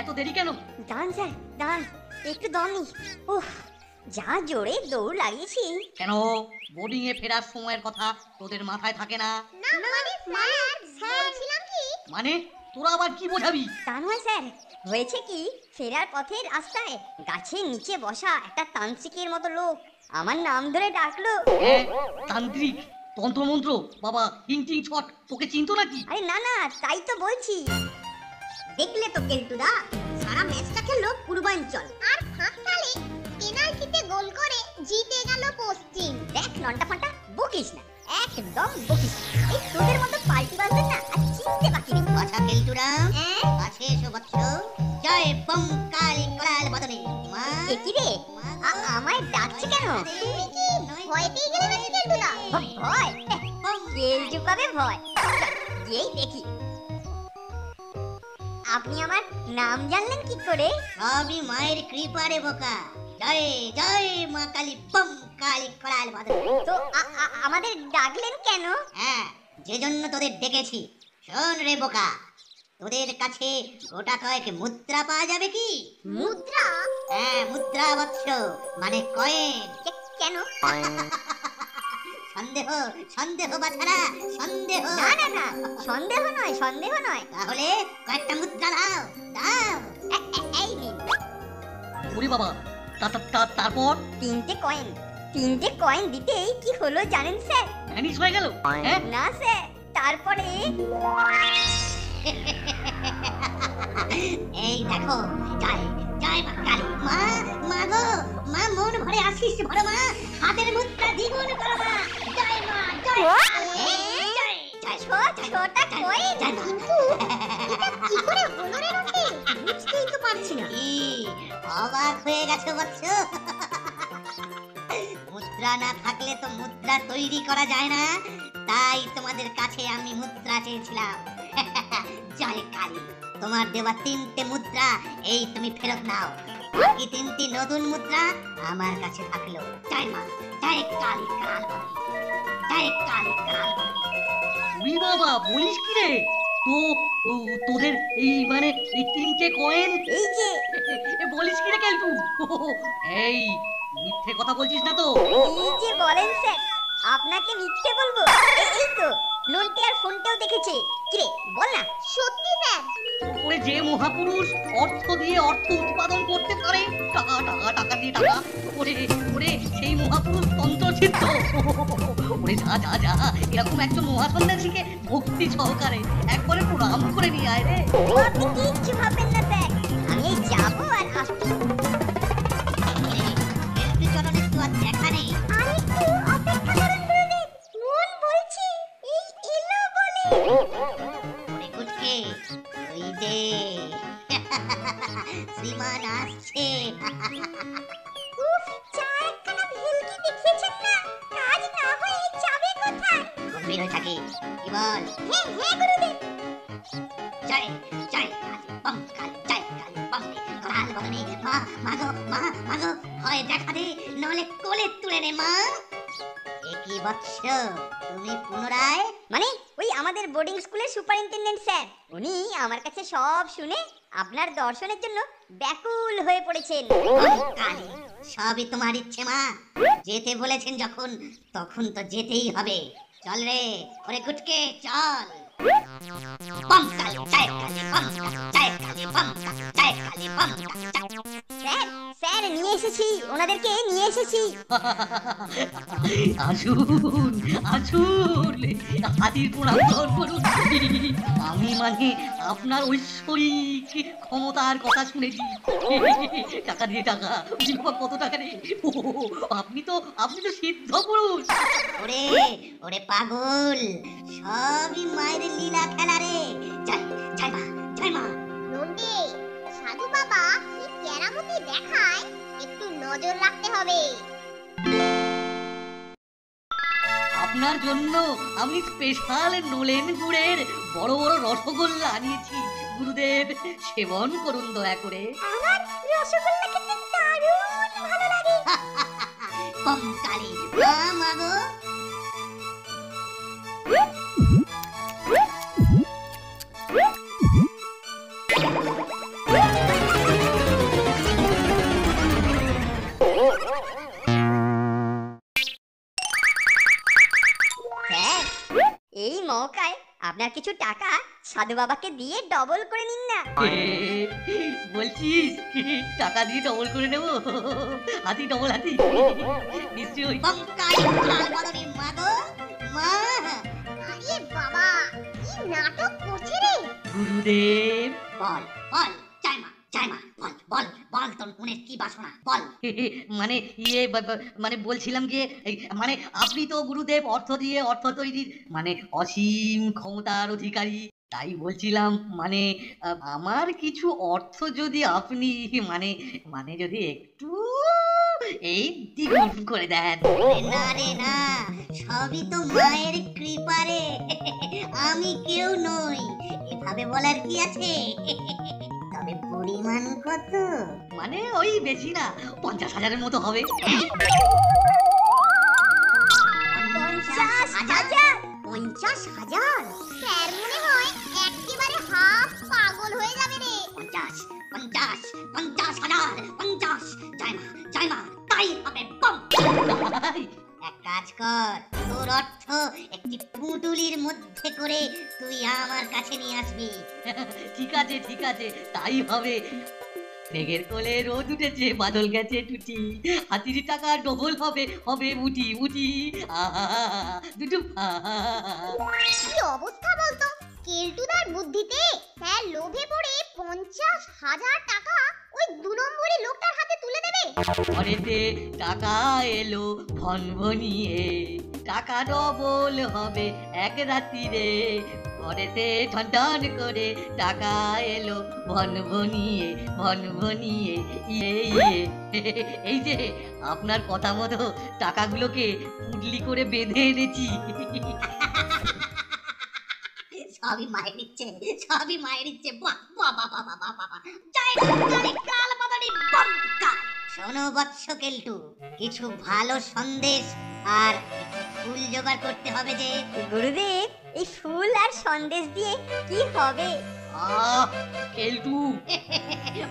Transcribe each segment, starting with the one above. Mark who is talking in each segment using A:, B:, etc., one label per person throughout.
A: এত দেরি কেন?
B: দাঁড়ান স্যার, দাঁড়ান, একটু দমই। উফ, যা জোরে দৌড় লাগিয়েছি।
A: কেন বোর্ডিং এ ফেরার সময়ের কথা তোদের মাথায় থাকে না?
C: না মানে স্যার বলছিলাম কি,
A: মানে তোরা আবার কি বোঝাবি?
B: তা নয় স্যার, হয়েছে কি, ফেরার পথে রাস্তায় গাছের নিচে বসা একটা তান্ত্রিকের মতো লোক আমার নাম ধরে ডাকলো।
A: তান্ত্রিক? তন্ত্রমন্ত্র বাবা হিংটিং ছট তোকে চিনতো নাকি?
B: আরে না না, তাই তো বলছি। দেখলে তো কেলটুদা, সারা ম্যাচটা খেললো পূর্বাঞ্চল,
C: আর ফাঁককালে পেনাল্টিতে গোল করে জিতে গেল পশ্চিম।
B: দেখ নন্টা ফান্টা, বকিস না, একদম বকিস না। এই তোদের মতো পাল্টি বাজবেন না আর চিনতে বাকি নেই।
D: আচ্ছা কেলটুরা, কাছে এসো বৎস। জয় বম কালী করাল বদনে মা।
B: এ কি রে, আমায় ডাকছে কেন?
C: তুমি কি ভয় পেয়ে গেলে নাকি কেলটুদা?
B: ভয়? কেলটু পাবে ভয়? এই দেখি। আপনি আমার নাম জানলেন কি করে?
D: সবই মায়ের কৃপা রে বোকা। জয় জয় মা কালী বম কালী করাল বদনে।
B: তো আমাদের ডাকলেন কেন?
D: হ্যাঁ, যে জন্য তোদের ডেকেছি। শোন রে বোকা, তোদের কাছে গোটা কয়েক মুদ্রা পাওয়া যাবে কি?
B: মুদ্রা?
D: হ্যাঁ মুদ্রা বৎস, মানে কয়েন।
B: কেন?
D: সন্দেহ সন্দেহ বাছারা, সন্দেহ।
B: না না না, সন্দেহ নয়, সন্দেহ নয়।
D: তাহলে কয়েকটা মুদ্রা দাও, দাও।
B: এই নিন।
A: ওরে বাবা, তারপর?
B: তিনটে কয়েন দিতেই কি হলো জানেন স্যার?
A: ভ্যানিশ হয়ে গেল? হ্যাঁ
B: না স্যার, তারপরে
D: এই দেখো, জয় জয় মা কালী। মা, মা গো, মা মন ভরে আসিস ভরো মা, হাতের মুদ্রা দ্বিগুণ করো মা। জয় মা, জয় জয় জয়
B: ছোটা কয়েন।
C: কিন্তু এটা কি করে হলো রে রকি? বুঝতেই তো পারছি না।
D: কি অবাক হয়ে গেছো বৎস? মুদ্রা না থাকলে তো মুদ্রা তৈরি করা যায় না, তাই তোমাদের কাছে আমি মুদ্রা চেয়েছিলাম। জয় কালী, তোমার দেওয়া 3টে মুদ্রা এই তুমি ফেরত নাও। বাকি 3টি নতুন মুদ্রা আমার কাছে থাকলো। জয় মা, জয় কালী কাল বলি, জয় কালী কাল বলি।
A: ওরে বাবা, বলিস কি রে? তো তোদের এই মানে এই 3টে কয়েন,
B: এই যে
A: বলিস কি রে কেলটু? এই মিথ্যে কথা বলছিস না তো?
B: এই যে বলেন স্যার, আপনাকে মিথ্যে বলবো? এই তো নন্টি আর ফোনটাও দেখেছে। কিরে বল না।
C: সত্যি স্যার।
A: ওরে যে মহাপুরুষ অর্থ দিয়ে অর্থ উৎপাদন করতে পারে, টাকা টাকা টাকা দিয়ে টাকা, ওরে ওরে সেই মহাপুরুষ তন্ত্রচিত্ত। ওরে যা যা যা, এরকম একজন মহাসন্ন্যাসীকে ভক্তি সহকারে একবারে প্রণাম করে নিয়ে আয় রে।
B: আপনি কিচ্ছু ভাববেন না স্যার, আমি যাবো আর আসবো।
D: একটু চরণের তো আর দেখা নেই।
B: আর একটু অপেক্ষা করুন গুরুদেব, মন বলছি এই এলো বলে।
D: ওরে কুটকে, ওই যে শ্রীমান আসছে।
B: উফ, চা একখানা ভেলকি দেখিয়েছেন না, কাজ না হয়ে যাবে কোথায়?
D: গম্ভীর হয়ে থাকি, কি বল?
B: হ্যাঁ হ্যাঁ গুরুদেব।
D: জয় জয় কালী বম কালী, জয় কালী বম করাল বদনে মা। মাগো মা, মাগো হয় দেখা দে, নলে কোলে তুলে নে মা। একই বৎস, তুমি পুনরায়?
B: মানে ওই আমাদের বোর্ডিং স্কুলের সুপারিনটেনডেন্ট স্যার, উনি আমার কাছে সব শুনে আপনার দর্শনের জন্য ব্যাকুল হয়ে পড়েছেন।
D: বম কালী, সবই তোমার ইচ্ছে মা। যেতে বলেছেন যখন, তখন তো যেতেই হবে। চল রে ওরে কুটকে, চল। বম কালী, জয় কালী বম কালী, জয় কালী বম কালী, জয় কালী বম কালী।
B: স্যার স্যার নিয়ে এসেছি, ওনাদেরকে নিয়ে এসেছি।
A: আসুন আসুন, হাতির প্রণাম গ্রহণ করুন। আমি মানে আপনার ঐশ্বরিক ক্ষমতার কথা শুনেছি। টাকা দিয়ে টাকা, কত টাকা রে? আপনি তো সিদ্ধ পুরুষ।
D: ওরে ওরে পাগল, সবই মায়ের লীলা খেলা রে। জয় জয় মা, জয় মা।
C: নন্দি, সাধু বাবা কি কেরামতি দেখায়, একটু নজর রাখতে হবে।
A: আপনার জন্য আমি স্পেশাল নোলেন গুড়ের বড় বড় রসগোল্লা আনিয়েছি। গুরুদেব সেবন করুন দয়া করে।
B: আমার রসগোল্লা খেতে দারুণ ভালো লাগে।
D: বম কালী মা, মাগো।
B: Woo! মৌকায় আপনার কিছু টাকা সাধু বাবাকে দিয়ে ডবল করে নিন না।
A: বলছিস টাকা দিয়ে ডবল করে নেবো? হাতি ডবল হাতি নিশ্চয়ই।
D: বঙ্কাই উড়াল বদনে মা গো মা।
C: আরে বাবা কি নাটক করছে রে।
D: গুরুদেব বল বল জয় মা বল বল বল তোর মনের কি বাসনা বল।
A: মানে মানে বলছিলাম যে মানে আপনি তো গুরুদেব অর্থ দিয়ে অর্থ তৈরির মানে অসীম ক্ষমতার অধিকারী, তাই বলছিলাম মানে আমার কিছু অর্থ যদি আপনি মানে মানে যদি একটু এই দ্বিগুণ করে দেন।
D: না রে না, সবই তো মায়ের কৃপা রে, আমি কেউ নই, এভাবে বলার কি আছে। তবে পরিমাণ কত?
A: মানে ওই বেশি না, 50,000-এর মতো হবে।
B: 50,000?
C: 50,000? স্যার মনে হয় একেবারে হাফ পাগল হয়ে যাবে রে।
D: 50,000 জয় মা তাই হবে বম। এক কাজ কর, তোর অর্থ একটি পুঁটুলির মধ্যে করে তুই আমার কাছে নিয়ে আসবি।
A: ঠিক আছে তাই হবে। মেঘের কোলে রোদ উঠেছে, বাদল গেছে টুটি, হাতির টাকা ডবল হবে হবে উটি উটি দুটো।
C: কি অবস্থা বলতো? কেলটুদার বুদ্ধিতে স্যার লোভে পড়ে 50,000 টাকা ওই 2 নম্বরী লোকটার হাতে তুলে দেবে।
A: ঘরেতে টাকা এলো ভনভনিয়ে, টাকা ডবল হবে এক রাত্রিরে। ঘরেতে ঠন করে টাকা এলো ভনভনিয়ে ভনভনিয়ে ইয়ে। এই যে আপনার কথা মতো টাকাগুলোকে পুডলি করে বেঁধে এনেছি।
D: সবই মায়ের ইচ্ছে বাহ বাহ বাহ বাহ বাহ বাহ বাহ। জয় কাল বদনে বঙ্কা। শোনো বৎস কেলটু, কিছু ভালো সন্দেশ আর ফুল জোগাড় করতে হবে যে।
B: গুরুদেব, এই ফুল আর সন্দেশ দিয়ে কি হবে?
A: কেলটু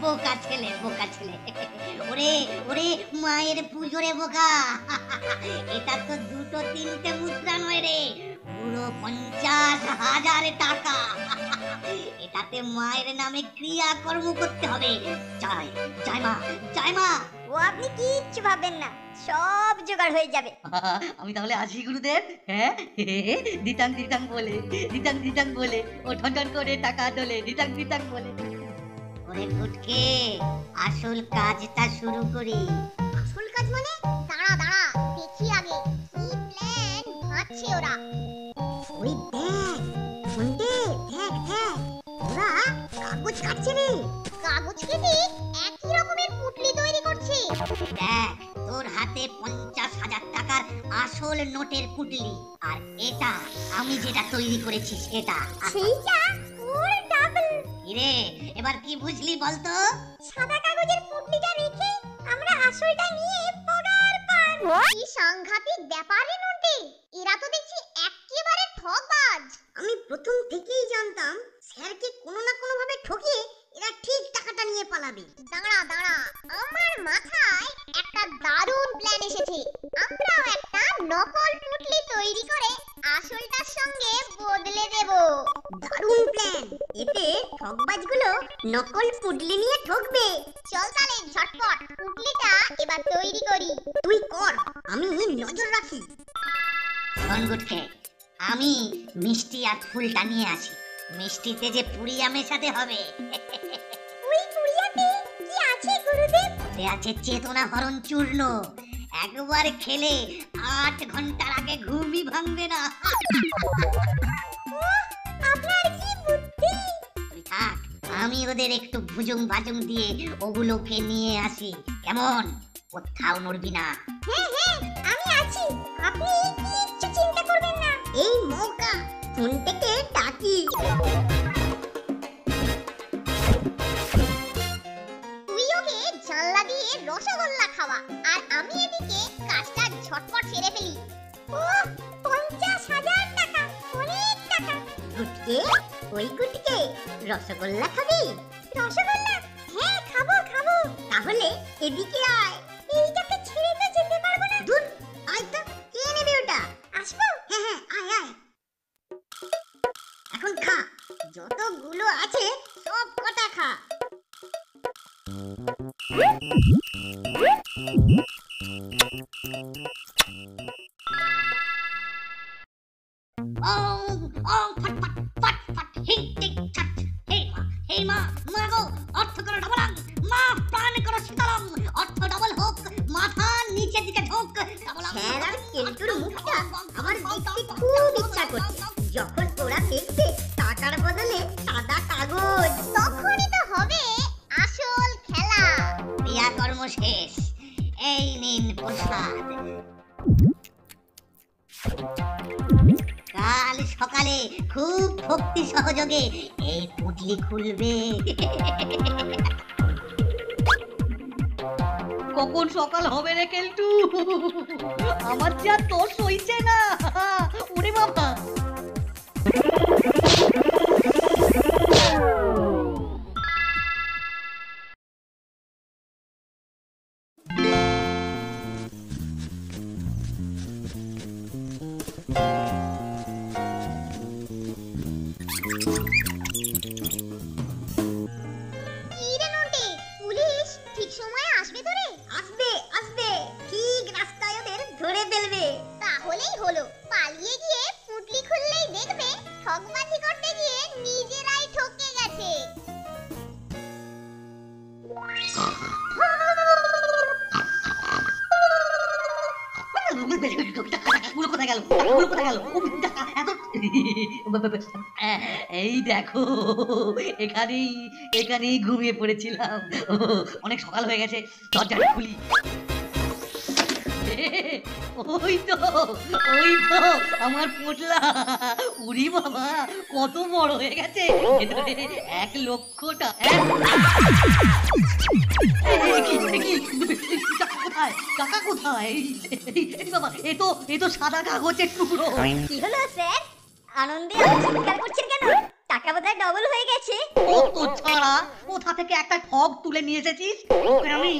D: বোকা ছেলে ওরে ওরে মায়ের পুজো রে বোকা। এটা তো 2-3টে মুদ্রা নয় রে, পুরো 50,000 টাকা। এটাতে মায়ের নামে ক্রিয়াকর্ম করতে হবে। জয় মা।
B: ও আপনি কিচ্ছু ভাববেন না, সব জোগাড় হয়ে যাবে।
A: আমি তাহলে আসি গুরুদেব। হ্যাঁ দিতাং বলে ও ঠন করে টাকা তোলে দিতাং বলে।
D: ওরে ফুটকে, আসল কাজটা শুরু করি।
C: আসল কাজ মানে? দাঁড়া দেখি আগে কি প্ল্যান ভাবছে ওরা।
B: ওই দেখ শুনতে, দেখ ওরা কাগজ কাটছে রে।
C: কাগজ কেটে একই রকমের পুটলি তৈরি করছে।
D: দেখ, তোর হাতে 50,000 টাকার আসল নোটের পুটলি, আর এটা আমি যেটা তৈরি করেছি সেটা।
B: সেইটা ওর ডাবল।
D: কিরে, এবার কি বুঝলি বলতো?
B: সাদা কাগজের পুটলিটা রেখে আমরা আসলটা নিয়ে পগার পার।
C: কি সাংঘাতিক ব্যাপার রে নন্টে, এরা তো দেখছি একেবারে ঠকবাজ।
B: আমি প্রথম থেকেই জানতাম স্যারকে কোনো না কোনো ভাবে ঠকিয়ে এরা ঠিক টাকাটা নিয়ে পালাবে।
C: দাঁড়া আমার মাথায় একটা দারুণ প্ল্যান এসেছে। আমরাও একটা নকল পুটলি তৈরি করে আসলটার সঙ্গে বদলে দেব।
B: দারুণ প্ল্যান, এতে ঠকবাজগুলো নকল পুটলি নিয়ে ঠকবে।
C: চল তাহলে ঝটপট পুটলিটা এবার তৈরি করি।
B: তুই কর, আমি নজর রাখি।
D: শোন গুটকে, আমি মিষ্টি আর ফুলটা নিয়ে আসি। মিষ্টিতে যে পুরিয়া মেশাতে হবে।
B: ওই পুরিয়াতে কি আছে গুরুদেব?
D: ওতে আছে চেতনা হরণ চূর্ণ। একবার খেলে 8 ঘন্টার আগে ঘুমই ভাঙবে না।
B: আপনার কি বুদ্ধি!
D: তুই থাক, আমি ওদের একটু ভুজুং ভাজুং দিয়ে ওগুলোকে নিয়ে আসি। কেমন? কোথাও নড়বি না।
B: হ্যাঁ আমি আছি, আপনি কিচ্ছু চিন্তা করবেন না। এই মৌকা ফোন থেকে ডাকি।
C: তুই ওকে জানলা দিয়ে রসগোল্লা খাওয়া, আর আমি এদিকে কাজটা ঝটপট সেরে ফেলি।
B: ও 50,000 টাকা, অনেক টাকা। গুটকে, ওই গুটকে, রসগোল্লা খাবি? রসগোল্লা? হ্যাঁ খাবো। তাহলে এদিকে আয়। এইটাকে ছেড়ে তো যেতে পারবো না। দূর, আয় তো, কে নেবে ওটা? আসবো? হ্যাঁ আয়।
D: ওং ওং ফট ফট ফট ফট হিং টিং ছাট। হে মা মা গো, অর্থ করো ডবলাং, মা প্রাণ করো শীতলং, অর্থ ডবল হোক, মাথা নিচের দিকে ঢোক।
B: স্যার আর কেলটুর মুখটা আমার দেখতে খুব ইচ্ছা করছে। যখন ওরা দেখবে টাকার বদলে সাদা কাগজ,
C: তখনই তো হবে আসল খেলা।
D: ক্রিয়াকর্ম শেষ, এই নিন প্রসাদ। কাল সকালে খুব ভক্তি সহযোগে এই পুটলি খুলবে।
A: কখন সকাল হবে রে কেলটু? আমার যা তোর সইছে না। ওরে বাবা,
C: কি রে নন্টে, পুলিশ ঠিক সময়ে আসবে তো রে?
B: আসবে আসবে, ঠিক রাস্তায় ওদের ধরে ফেলবে।
C: তাহলেই হলো, পালিয়ে গিয়ে পুটলি খুললেই দেখবে ঠকবাজি করতে গিয়ে নিজেরাই ঠকে গেছে।
A: টাকাগুলো কোথায় গেল? এই দেখো, এখানেই ঘুমিয়ে পড়েছিলাম। অনেক সকাল হয়ে গেছে, দরজাটা খুলি। ওই তো আমার পোটলা। উরি বাবা, কত বড় হয়ে গেছে, ভেতরে 1 লক্ষটা। টাকা কোথায়? বাবা, এ তো সাদা কাগজের টুকরো।
B: কি হলো স্যার? আনন্দে আপনি চিৎকার করছেন কেন? টাকা বোধহয় ডবল হয়ে গেছে।
A: ও তো ছাড়া, কোথা থেকে একটা ঠগ তুলে নিয়ে এসেছিস? তোকে আমি